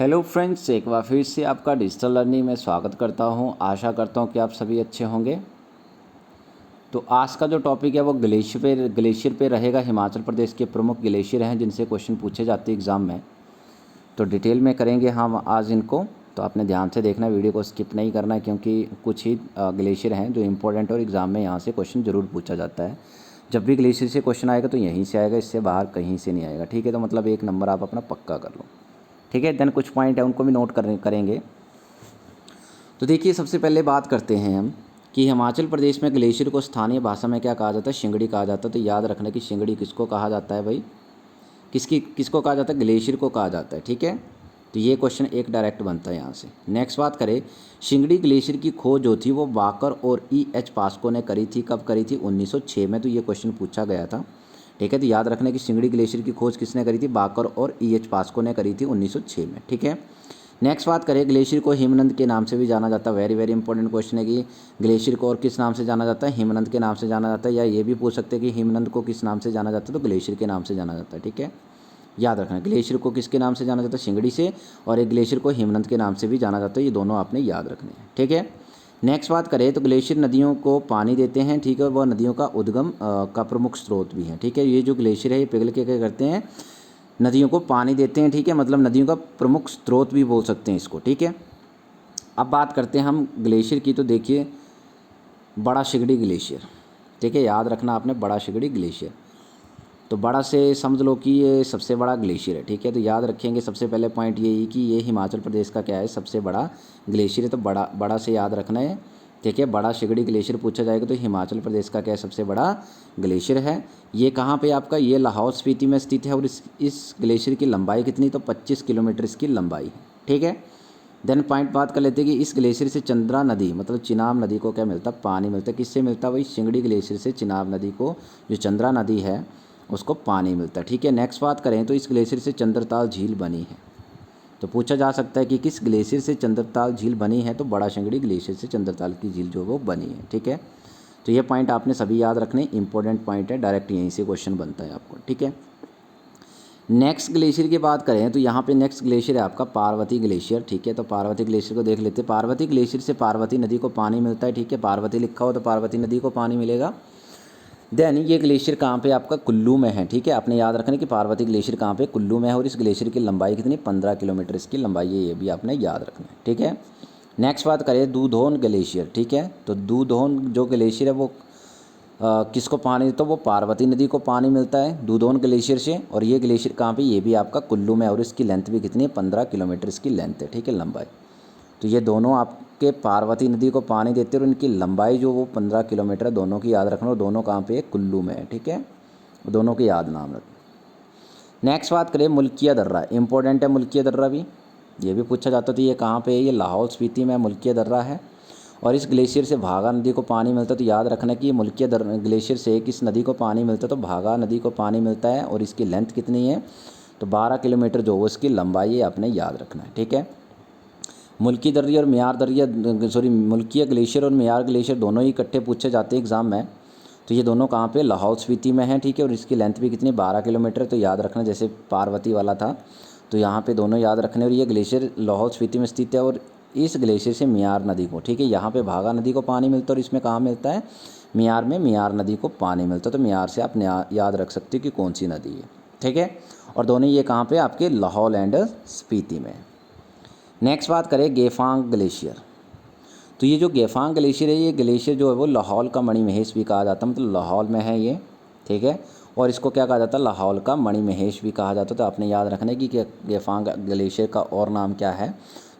Hello friends, एक बार फिर से आपका डिजिटल लर्निंग में स्वागत करता हूं। आशा करता हूं कि आप सभी अच्छे होंगे। तो आज का जो टॉपिक है वो ग्लेशियर पे रहेगा। हिमाचल प्रदेश के प्रमुख ग्लेशियर हैं जिनसे क्वेश्चन पूछे जाते हैं एग्ज़ाम में। तो डिटेल में करेंगे हम आज इनको। तो आपने ध्यान से देखना, वीडियो को स्किप नहीं करना है, क्योंकि कुछ ही ग्लेशियर हैं जो इंपॉर्टेंट और एग्ज़ाम में यहाँ से क्वेश्चन ज़रूर पूछा जाता है। जब भी ग्लेशियर से क्वेश्चन आएगा तो यहीं से आएगा, इससे बाहर कहीं से नहीं आएगा। ठीक है, तो मतलब 1 नंबर आप अपना पक्का कर लो। ठीक है, देन कुछ पॉइंट है उनको भी नोट करेंगे। तो देखिए, सबसे पहले बात करते हैं हम कि हिमाचल प्रदेश में ग्लेशियर को स्थानीय भाषा में क्या कहा जाता है? शिंगड़ी कहा जाता है। तो याद रखना कि शिंगड़ी किसको कहा जाता है भाई, किसको कहा जाता है? ग्लेशियर को कहा जाता है। ठीक है, तो ये क्वेश्चन एक डायरेक्ट बनता है यहाँ से। नेक्स्ट बात करें, शिंगड़ी ग्लेशियर की खोज जो थी वो बाकर और E.H. पास्को ने करी थी। कब करी थी? 1906 में। तो ये क्वेश्चन पूछा गया था। ठीक है, तो याद रखना कि शिंगड़ी ग्लेशियर की खोज किसने करी थी? बाकर और E.H. पास्को ने करी थी 1906 में। ठीक है, नेक्स्ट बात करें, ग्लेशियर को हिमनद के नाम से भी जाना जाता है। वेरी वेरी इंपॉर्टेंट क्वेश्चन है कि ग्लेशियर को और किस नाम से जाना जाता है? हिमनद के नाम से जाना जाता है। या ये भी पूछ सकते हैं कि हिमनद को किस नाम से जाना जाता है? तो ग्लेशियर के नाम से जाना जाता है। ठीक है, याद रखना, ग्लेशियर को किसके नाम से जाना जाता है? शिंगड़ी से। और एक ग्लेशियर को हिमनद के नाम से भी जाना जाता है। ये दोनों आपने याद रखने हैं। ठीक है, नेक्स्ट बात करें तो ग्लेशियर नदियों को पानी देते हैं। ठीक है, वह नदियों का उद्गम का प्रमुख स्रोत भी है। ठीक है, ये जो ग्लेशियर है ये पिघल के क्या करते हैं? नदियों को पानी देते हैं। ठीक है, मतलब नदियों का प्रमुख स्रोत भी बोल सकते हैं इसको। ठीक है, अब बात करते हैं हम ग्लेशियर की। तो देखिए, बड़ा शिगड़ी ग्लेशियर। ठीक है, याद रखना आपने, बड़ा शिगड़ी ग्लेशियर। तो बड़ा से समझ लो कि ये सबसे बड़ा ग्लेशियर है। ठीक है, तो याद रखेंगे सबसे पहले पॉइंट यही कि ये हिमाचल प्रदेश का क्या है? सबसे बड़ा ग्लेशियर है। तो बड़ा से याद रखना है। ठीक है, बड़ा शिगड़ी ग्लेशियर पूछा जाएगा तो हिमाचल प्रदेश का क्या है? सबसे बड़ा ग्लेशियर है। ये कहाँ पे आपका? ये लाहौल स्पीति में स्थित है। और इस ग्लेशियर की लंबाई कितनी? तो 25 किलोमीटर इसकी लंबाई है। ठीक है, देन पॉइंट बात कर लेते हैं कि इस ग्लेशियर से चंद्रा नदी मतलब चिनाब नदी को क्या मिलता है? पानी मिलता है। किससे मिलता है भाई? शिंगड़ी ग्लेशियर से चिनाब नदी को, जो चंद्रा नदी है उसको पानी मिलता है। ठीक है, नेक्स्ट बात करें तो इस ग्लेशियर से चंद्रताल झील बनी है। तो पूछा जा सकता है कि किस ग्लेशियर से चंद्रताल झील बनी है? तो बड़ा शिंगड़ी ग्लेशियर से चंद्रताल की झील जो वो बनी है। ठीक है, तो ये पॉइंट आपने सभी याद रखने, इंपॉर्टेंट पॉइंट है, डायरेक्ट यहीं से क्वेश्चन बनता है आपको। ठीक है, नेक्स्ट ग्लेशियर की बात करें तो यहाँ पे नेक्स्ट ग्लेशियर है आपका पार्वती ग्लेशियर। ठीक है, तो पार्वती ग्लेशियर को देख लेते हैं। पार्वती ग्लेशियर से पार्वती नदी को पानी मिलता है। ठीक है, पार्वती लिखा हो तो पार्वती नदी को पानी मिलेगा। देन ये ग्लेशियर कहाँ पे? आपका कुल्लू में है। ठीक है, आपने याद रखना कि पार्वती ग्लेशियर कहाँ पे? कुल्लू में है। और इस ग्लेशियर की लंबाई कितनी? 15 किलोमीटर इसकी लंबाई है। ये भी आपने याद रखना है। ठीक है, नेक्स्ट बात करें दूधौन ग्लेशियर। ठीक है, तो दूधौन जो ग्लेशियर है वो किसको पानी? तो वो पार्वती नदी को पानी मिलता है दूधौन ग्लेशियर से। और ये ग्लेशियर कहाँ पे? ये भी आपका कुल्लू में है। और इसकी लेंथ भी कितनी है? 15 किलोमीटर इसकी लेंथ है। ठीक है, लंबाई। तो ये दोनों आपके पार्वती नदी को पानी देते हैं और इनकी लंबाई जो वो 15 किलोमीटर है। दोनों की याद रखना। और दोनों कहाँ पे है? कुल्लू में है। ठीक है, दोनों की याद नाम रखना। नेक्स्ट बात करें मुल्किया दर्रा। इंपॉर्टेंट है मुल्किया दर्रा भी, ये भी पूछा जाता था। ये कहाँ पे है? ये लाहौल स्पीति में मुल्किया दर्रा है। और इस ग्लेशियर से भागा नदी को पानी मिलता है। तो याद रखना कि ये मुल्किया ग्लेशियर से किस नदी को पानी मिलता है? तो भागा नदी को पानी मिलता है। और इसकी लेंथ कितनी है? तो 12 किलोमीटर जो वो इसकी लंबाई है, आपने याद रखना है। ठीक है, मुल्की दर्रा और म्यार दर्रा मुल्किया ग्लेशियर और म्यार ग्लेशियर दोनों ही इकट्ठे पूछे जाते हैं एग्जाम में। तो ये दोनों कहाँ पे? लाहौल स्पीति में है। ठीक है, और इसकी लेंथ भी कितनी? 12 किलोमीटर। तो याद रखना, जैसे पार्वती वाला था तो यहाँ पे दोनों याद रखने। और ये ग्लेशियर लाहौल स्पीति में स्थित है। और इस ग्लेशियर से म्यार नदी को, ठीक है, यहाँ पे भागा नदी को पानी मिलता है। और इसमें कहाँ मिलता है? म्यार में म्यार नदी को पानी मिलता है। तो म्यार से आप याद रख सकते हो कि कौन सी नदी है। ठीक है, और दोनों ये कहाँ पे? आपके लाहौल एंड स्पीति में। नेक्स्ट बात करें गेफांग ग्लेशियर। तो ये जो गेफांग ग्लेशियर है, ये ग्लेशियर जो है वो लाहौल का मणिमहेश भी कहा जाता है। मतलब लाहौल में है ये। ठीक है, और इसको क्या कहा जाता है? लाहौल का मणिमहेश भी कहा जाता है। तो आपने याद रखना है कि गेफांग ग्लेशियर का और नाम क्या है?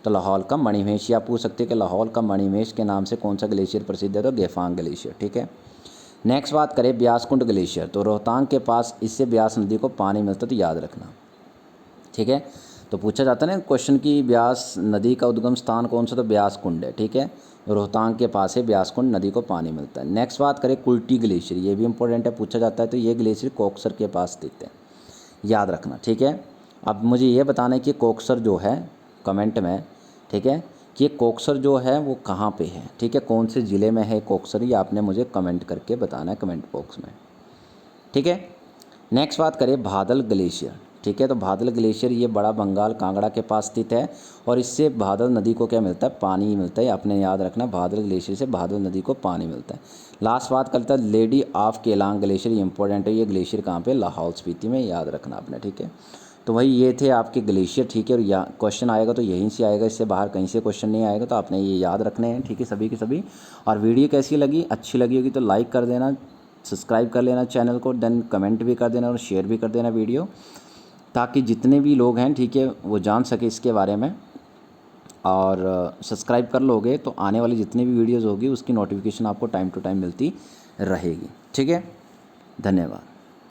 तो लाहौल का मणिमहेश। या पूछ सकते हैं कि लाहौल का मणिमहेश के नाम से कौन सा ग्लेशियर प्रसिद्ध है? तो गेफांग ग्लेशियर। ठीक है, नेक्स्ट बात करें ब्यासकुंड ग्लेशियर। तो रोहतांग के पास इससे ब्यास नदी को पानी मिलता है। तो याद रखना। ठीक है, तो पूछा जाता है ना क्वेश्चन की ब्यास नदी का उद्गम स्थान कौन सा? तो ब्यास कुंड है। ठीक है, रोहतांग के पास है ब्यास कुंड, नदी को पानी मिलता है। नेक्स्ट बात करें कुल्टी ग्लेशियर। ये भी इंपॉर्टेंट है, पूछा जाता है। तो ये ग्लेशियर कोकसर के पास स्थित है, याद रखना। ठीक है, अब मुझे ये बताना है कि कोकसर जो है, कमेंट में, ठीक है, कि कोकसर जो है वो कहाँ पे है? ठीक है, कौन से ज़िले में है कोकसर? ये आपने मुझे कमेंट करके बताना है, कमेंट बॉक्स में। ठीक है, नेक्स्ट बात करें बादल ग्लेशियर। ठीक है। तो भादल ग्लेशियर ये बड़ा बंगाल कांगड़ा के पास स्थित है और इससे भादल नदी को क्या मिलता है, पानी मिलता है। आपने याद रखना, भादल ग्लेशियर से भादल नदी को पानी मिलता है। लास्ट बात करता है लेडी ऑफ केलांग ग्लेशियर, ये इंपॉर्टेंट है। ये ग्लेशियर कहाँ पे, लाहौल स्पीति में, याद रखना आपने, ठीक है। तो भाई ये थे आपके ग्लेशियर, ठीक है। और या क्वेश्चन आएगा तो यहीं से आएगा, इससे बाहर कहीं से क्वेश्चन नहीं आएगा, तो आपने ये याद रखने हैं, ठीक है, सभी के सभी। और वीडियो कैसी लगी, अच्छी लगी होगी तो लाइक कर देना, सब्सक्राइब कर लेना चैनल को, देन कमेंट भी कर देना और शेयर भी कर देना वीडियो, ताकि जितने भी लोग हैं, ठीक है, वो जान सके इसके बारे में। और सब्सक्राइब कर लोगे तो आने वाली जितनी भी वीडियोज़ होगी उसकी नोटिफिकेशन आपको टाइम टू टाइम मिलती रहेगी, ठीक है। धन्यवाद।